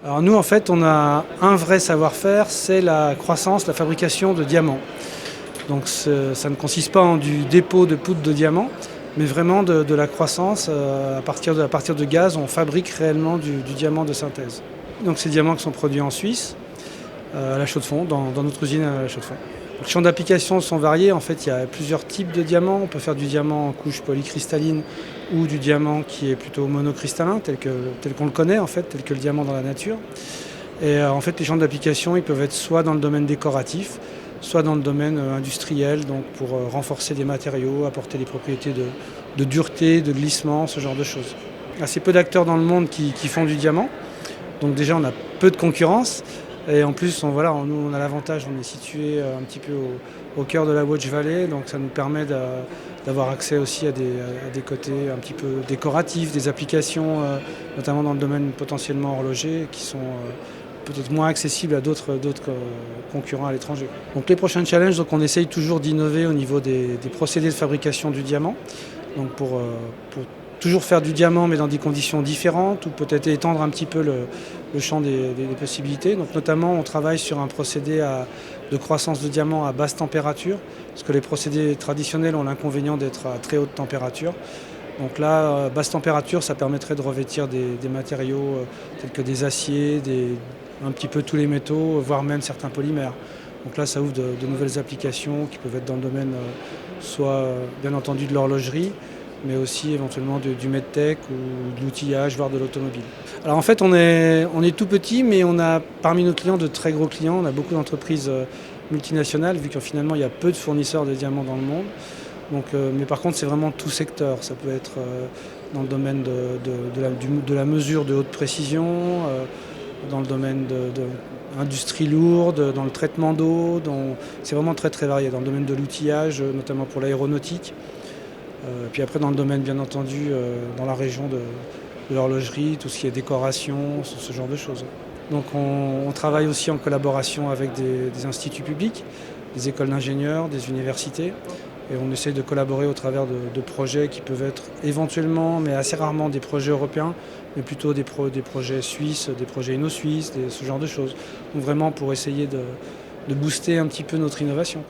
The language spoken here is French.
Alors nous, en fait, on a un vrai savoir-faire, c'est la croissance, la fabrication de diamants. Donc ça ne consiste pas en du dépôt de poudre de diamant, mais vraiment de la croissance. À partir de gaz, on fabrique réellement du diamant de synthèse. Donc ces diamants qui sont produits en Suisse, à la Chaux-de-Fonds, dans notre usine à la Chaux-de-Fonds. Les champs d'application sont variés. En fait, il y a plusieurs types de diamants. On peut faire du diamant en couche polycristalline ou du diamant qui est plutôt monocristallin, tel qu'on le connaît, en fait, tel que le diamant dans la nature. Et en fait, les champs d'application, ils peuvent être soit dans le domaine décoratif, soit dans le domaine industriel, donc pour renforcer des matériaux, apporter des propriétés de dureté, de glissement, ce genre de choses. Assez peu d'acteurs dans le monde qui font du diamant. Donc déjà, on a peu de concurrence. Et en plus, nous, on a l'avantage, on est situé un petit peu au cœur de la Watch Valley, donc ça nous permet d'avoir accès aussi à des côtés un petit peu décoratifs, des applications, notamment dans le domaine potentiellement horloger, qui sont peut-être moins accessibles à d'autres concurrents à l'étranger. Donc les prochains challenges, donc on essaye toujours d'innover au niveau des procédés de fabrication du diamant, donc pour toujours faire du diamant mais dans des conditions différentes, ou peut-être étendre un petit peu le champ des possibilités. Donc notamment on travaille sur un procédé de croissance de diamant à basse température, parce que les procédés traditionnels ont l'inconvénient d'être à très haute température. Donc là, basse température, ça permettrait de revêtir des matériaux tels que des aciers, un petit peu tous les métaux, voire même certains polymères. Donc là, ça ouvre de nouvelles applications qui peuvent être dans le domaine soit bien entendu de l'horlogerie, mais aussi éventuellement du medtech ou de l'outillage, voire de l'automobile. Alors en fait, on est tout petit, mais on a parmi nos clients de très gros clients. On a beaucoup d'entreprises multinationales, vu que finalement il y a peu de fournisseurs de diamants dans le monde. Donc, mais par contre, c'est vraiment tout secteur. Ça peut être dans le domaine de la mesure de haute précision, dans le domaine de industrie lourde, dans le traitement d'eau. C'est vraiment très très varié. Dans le domaine de l'outillage, notamment pour l'aéronautique. Puis après, dans le domaine, bien entendu, dans la région de l'horlogerie, tout ce qui est décoration, ce genre de choses. Donc on travaille aussi en collaboration avec des instituts publics, des écoles d'ingénieurs, des universités. Et on essaie de collaborer au travers de projets qui peuvent être éventuellement, mais assez rarement, des projets européens, mais plutôt des projets suisses, des projets inno-suisses, ce genre de choses. Donc vraiment pour essayer de booster un petit peu notre innovation.